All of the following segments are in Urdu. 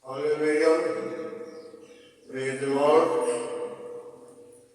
Hallelujah. Praise the Lord.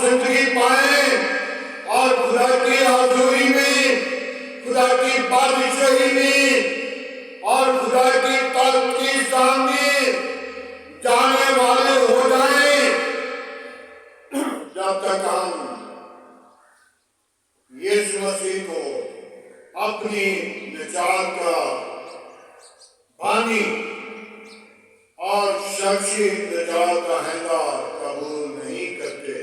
زندگی پائیں اور خدا کی حضوری میں، خدا کی بادشاہی میں اور خدا کی تخت کے سامنے جانے والے ہو جائیں۔ جب تک ہم یسوع مسیح کو اپنی نجات کا بانی اور شخصی نجات دہندہ قبول نہیں کرتے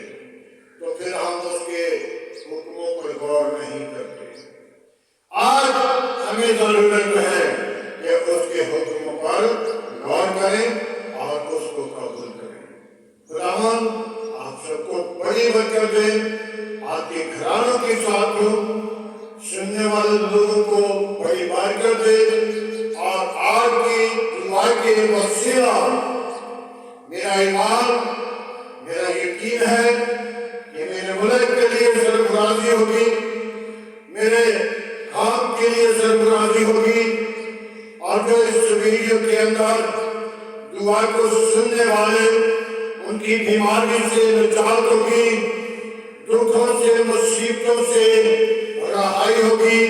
تو پھر ہم اس کے حکموں پر غور نہیں کرتے۔ آج ہمیں ضرورت ہے کہ اس کے حکموں پر غور کریں اور اس کو قبول کریں۔ خداوند آپ سب کو بڑی برکت دے، آپ کے گھرانوں کے ساتھ ہو، سننے والے لوگوں کو بڑی برکت دے، اور آج کی دعا کے وسیلہ میرا ایمان، میرا یقین ہے کہ میرے ملک کے لیے سرفرازی ہوگی، میرے کام کے لیے سرفرازی ہوگی، اور جو اس ویڈیو کے اندر دعا کو سننے والے ان کی بیماری سے نجات ہوگی، دکھوں سے مصیبتوں سے رہائی ہوگی،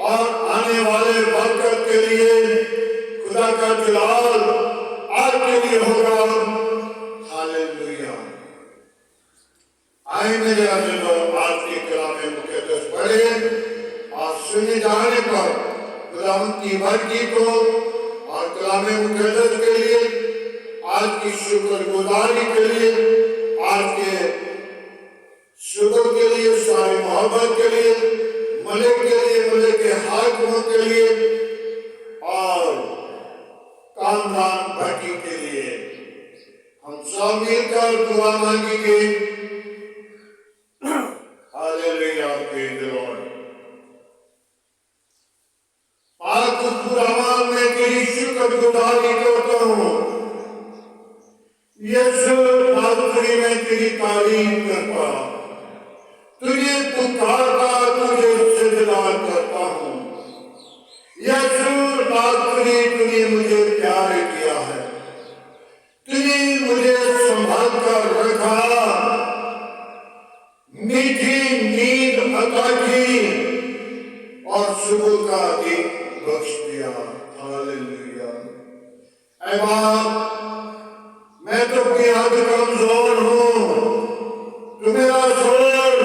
اور آنے والے وقت کے لیے خدا کا جلال آپ کے لیے ہوگا۔ ہاللیلویہ۔ آئے میرے عزیزو، آج کی کلام مقدس پڑھیں اور سنے جانے پر کلام کی برکت کو اور کلام مقدس کے لیے، آج کی شکر گزاری کے لیے، آج کے شکر کے لیے، ساری محبت کے لیے، ملک کے لیے، ملک کے حاکموں کے لیے اور کامران بھٹی کے لیے ہم سب مل کر دعا مانگیں گے۔ ہاللیلویہ پریز دی لارڈ۔ پاک خداوند میں تیری شکر گزاری کرتا ہوں، یسوع ناصری میں تیری تعریف کرتا، تجھے پکارتا، تجھے سجدہ کرتا ہوں۔ یسوع ناصری، تجھے مجھے پیار کیا ہے، تجھے مجھے سنبھال کر رکھا، میٹھی نیند عطا کی اور صبح کا دن بخش دیا۔ ہاللیلویہ۔ اے باپ، میں تو بے حد کمزور ہوں، تو میرا زور،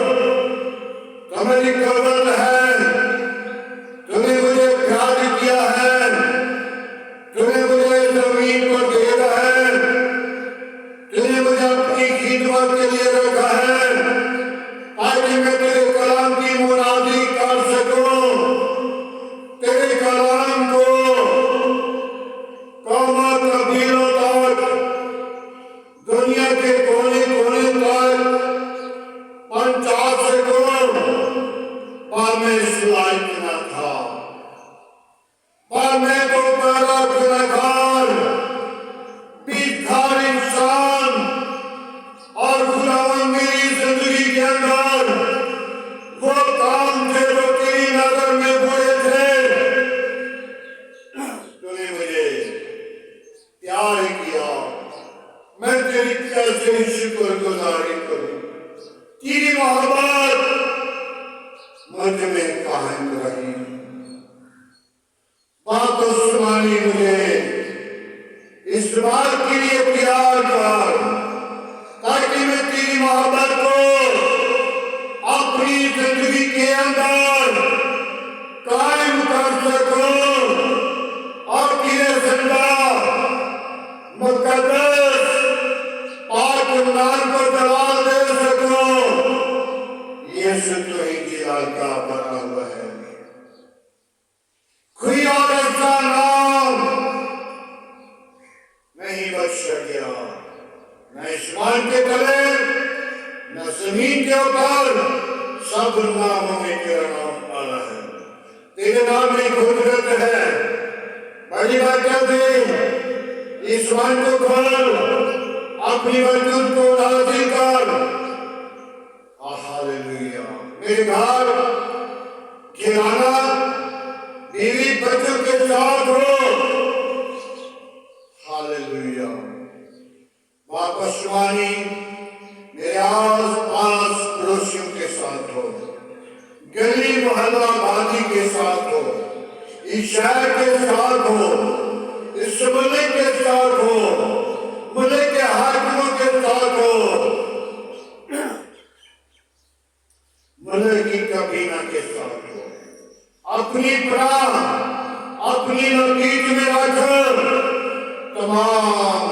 تو میری قوت ہے، تو نے مجھے پیار کیا ہے، تو نے مجھے زمین پر بھیجا ہے، تو نے مجھے اپنی خدمت کے لیے رکھا ہے، تاکہ میں تیرے کلام کی منادی کر سکوں، تیرے کلام کو قوموں قبیلوں تک، دنیا کے کونے کونے تک پہنچا سکوں۔ پر میں اس لائق نہ تھا، پر میں تو پہلا گنہگار، بیکار انسان، اور خداوند میری زندگی کے اندر وہ کام تھے جو تیری نظر میں برے تھے، تو نے مجھے پیار کیا۔ میں تیری کیسے شکر گزاری کروں، تیری محبت مجھ میں قائم رہی۔ بات سنانی مجھے اس بات کے لیے پیار کر، تاکہ میں تیری محبت کو اپنی زندگی کے اندر قائم کر سکوں اور تیرے زندہ مقدس پاک نام کو جلال دے سکوں۔ یسوع تو ہی جلال کا بنا ہوا ہے، کوئی اور ایسا نام نہیں بچ سکیا، نہ اسمان کے تلے نہ زمین کے اوپر، سب ناموں میں تیرا نام آنا ہے۔ تیرے نام میں قدرت ہے، بڑی برکت ہے۔ اسمان کو کھول، اپنی وجود کو نازل کر۔ ہاللیلویہ۔ میرے گھر گھرانا بیوی بچوں کے ساتھ ہو۔ ہاللیلویہ۔ واپس روانی میرے آس پاس ساتھ ہو، اس شہر کے ساتھ ہو، اس ملک کے ساتھ ہو، ملک کے حاکموں کے ساتھ ہو، ملک کی کابینہ کے ساتھ ہو، اپنی پناہ اپنی لپیٹ میں رکھ، تمام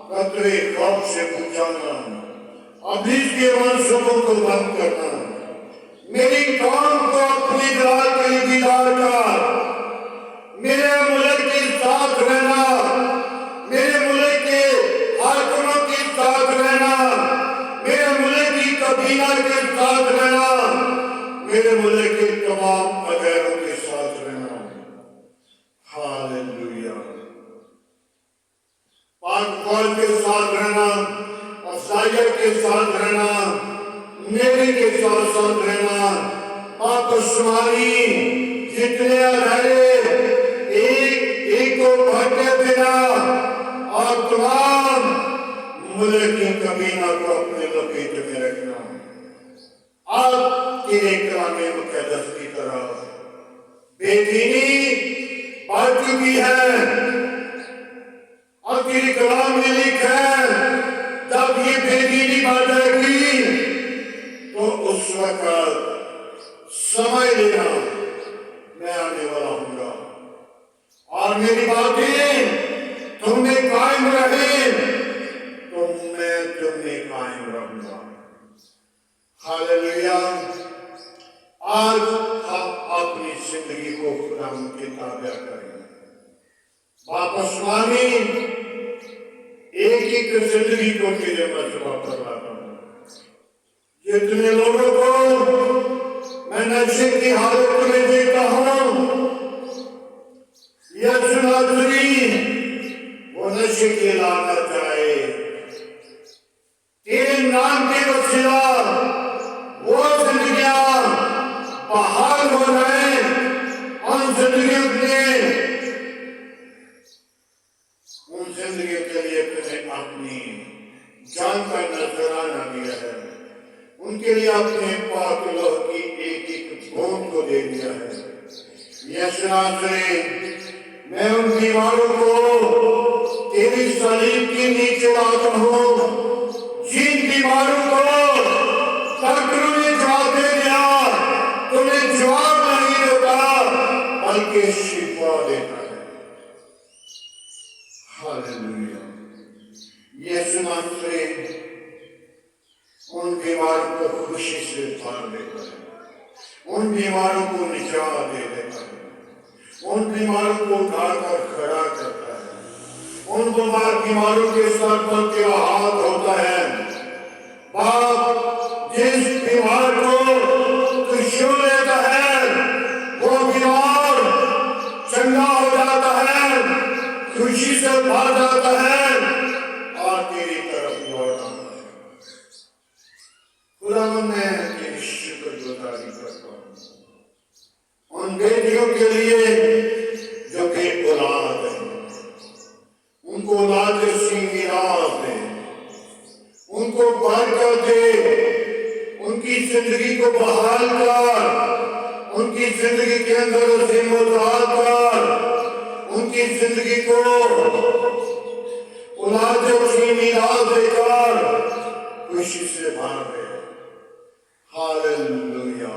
خطرے خوف سے بچانا، ابلیس کے منصوبوں کو بند کرنا، میری قوم کو اپنی جلال کے لیے بیدار کر، میرے ملک کے ساتھ رہنا، میرے ملک کے حاکموں کے ساتھ رہنا، میرے ملک کی کابینہ کے ساتھ رہنا، میرے ملک کے تمام اغیروں کے ساتھ رہنا۔ ہاللویا۔ پاک قول کے ساتھ رہنا، افضائیت کے ساتھ رہنا، نیکی کے ساتھ رہنا، پاک و شمالی جتنے ادارے ایک کو بھٹے بنا، اور تمام ملک کی کابینہ کو اپنے لپیٹ میں رکھنا۔ آپ تیرے کلام مقدس کی طرح بے دینی بڑھ چکی ہے، اور تیرے کلام میں لکھا ہے جب یہ بے دینی بڑھے گی تو اس وقت سمجھ لینا میں آنے والا ہوں گا، اور میری باتیں تم میں قائم رہیں تو میں تم میں قائم رہوں گا۔ ہاللویا۔ آج ہم اپنی زندگی کو خدا کے تابع کریں، واپس مانیں، ایک زندگی کو تیرے مذہب پر لاتا ہوں۔ جتنے لوگوں کو میں نشے کی حالت میں دیکھتا ہوں، یسوع ناصری وہ نشے کی لعنت جائے، تیرے نام کے وسیلہ وہ زندگیاں بحال ہو جائیں، ان زندگیوں کے لیے تمہیں اپنی جان کا نذرانہ دیا ہے، ان کے لیے اپنے پاک لہو کی ایک بوند کو دے دیا ہے۔ یسوع ناصری میں ان بیماروں کو تیری صلیب کے نیچے لاتا ہوں، جن بیماروں کو ڈاکٹروں نے جواب دے دیا، تمہیں جواب نہیں دیتا بلکہ شفا دیتا ہے۔ ہاللویا۔ یسوع ناصری ان بیماروں کو خوشی سے بھر دیتا ہے، ان بیماروں کو نجات دے دیتا ہے، ان بیماروں کو اٹھا کر کھڑا کرتا ہے، ان بیماروں کے سر پر تیرا ہاتھ ہوتا ہے۔ باپ جس بیمار کو تو چھو لیتا ہے وہ بیمار چنگا ہو جاتا ہے، خوشی سے بھر جاتا ہے اور تیری طرف لوٹ آتا ہے۔ خدا میں تیری شکر گزاری کرتا ہوں ان بیٹیوں کے لیے جو بے اولاد ہیں، ان کو اولاد سی میراث دے، ان کو برکت دے، ان کی زندگی کو بحال کر، ان کی زندگی کے اندر عظیم وضاحت کر، ان کی زندگی کو اولاد سی میراث دے کر خوشی سے بھر دے۔ ہاللویا۔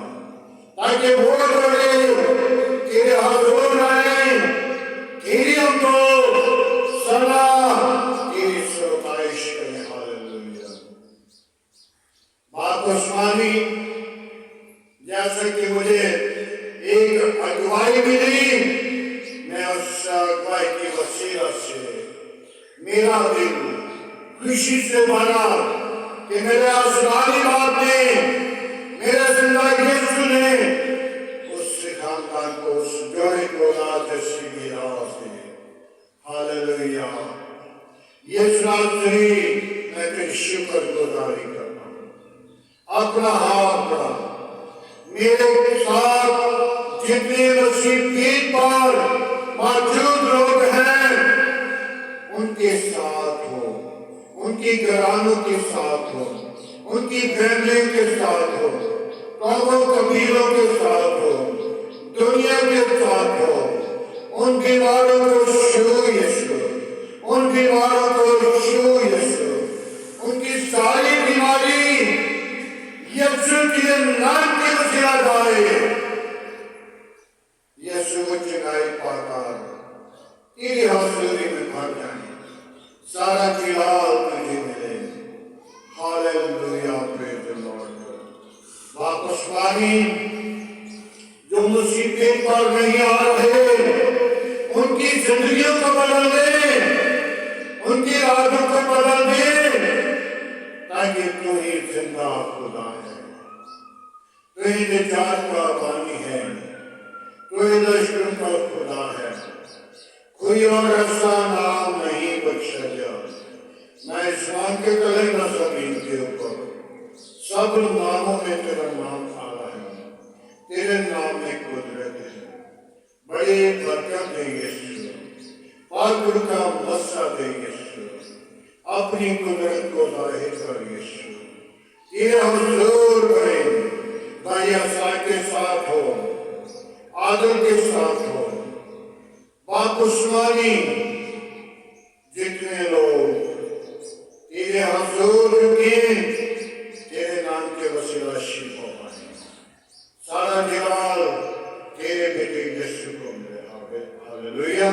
تاکہ وہ بڑے تیرے حضور آئیں، تیری ہم کو صلاح تیری ستائش کریں۔ ہاللویا۔ بات عثمانی جیسا کہ مجھے ایک اگوائی ملی، میں اس اگوائی کی وسیلہ سے میرا دل خوشی سے بھرا کہ میرے آسمانی باپ نے، میرے زندہ یسوع نے اس خاندان کو، اس جوڑے کو اولاد جیسی میراث دی۔ ہاللویا۔ یسوع ناصری میں تیری شکر گزاری کرتا ہوں۔ اپنا ہاتھ بڑھا، میرے ساتھ جتنے مسیح پیٹ پر موجود لوگ ہیں ان کے ساتھ ہو، ان کی گھرانوں کے ساتھ ہو، ان کی فیملی کے ساتھ ہو، قوموں قبیلوں کے ساتھ ہو، دنیا کے ساتھ ہو، ان بیماروں کو چھو یسوع، ان بیماروں کو چھو یسوع، ان کی ساری بیماری یسوع کے نام کے وسیلہ جائے۔ یسوع چنگائی پا کر تیری حضوری میں بھر جائیں، سارا جلال تجھے ملے۔ ہاللویا، پریز دی لارڈ۔ واپس پانی جو مصیبت پر نہیں آ رہے، ان کی زندگیوں کو بدل دے، ان کی راتوں کو بدل دے، تاکہ تو ہی زندہ خدا ہے، تو ہی نجات کا بانی ہے، تو ہی لشکروں کا خدا ہے۔ کوئی اور ایسا نام نہیں بخشا جا، نہ اسمان کے تلے نہ زمین کے اوپر، سب ناموں میں تیرا نام آیا ہے، تیرے نام میں قدرت ہے۔ بڑی برکت دے یسوع، پاک کا مسا دے یسوع، اپنی قدرت کو ظاہر کر یسوع۔ یہ حضور کریں، بھائی اسرا کے ساتھ ہو، عادل کے ساتھ ہو، باپسمانی جتنے لوگ تیرے حضور رکیں، تیرے نام کے وسیلہ شفا پائیں، سارا جلال تیرے بیٹے یسوع کو ملے۔ ہاللویا۔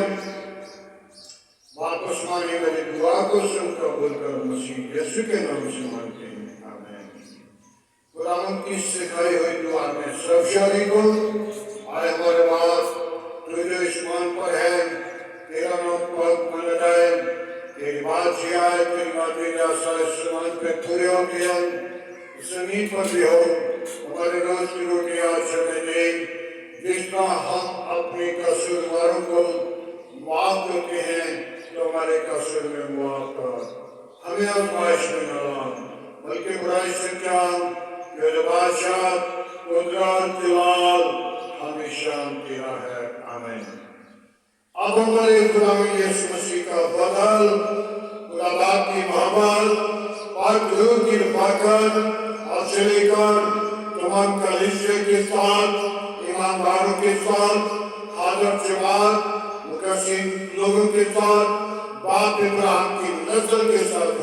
باپسمانی میری دعا کو سن قبول کر، مسیح یسوع کے نام سے مانتے ہیں، آمین۔ قرآن کی سکھائی ہوئی دعا میں سب شریکوں، آئے ہمارے باپ تو جو اسمان پر ہے، تیرا نام پاک مانا جائے، تیری بادشاہی آئے، تیری مرضی جیسا آسمان پہ پوری ہوتی ہے زمین پر بھی ہو۔ ہمارے روز کی روٹی آج ہمیں دے، جس طرح ہم اپنے قصورواروں کو معاف کرتے ہیں تو ہمارے قصور میں معاف کر، ہمیں آزمائش میں نہ لا بلکہ برائی سے جان، جو بادشاہ قدرت جلال ہمیشہ تیرا ہے، آمین۔ اب ہمارے خدا یسوع مسیح کا فضل، خدا باپ کی محبت، پاک روح کی رفاقت اور سے لے کر تمام کلیسیا کے ساتھ، ایمانداروں کے ساتھ، حاضر جماعت، مقصد لوگوں کے ساتھ، باپ ابراہیم کی نسل کے ساتھ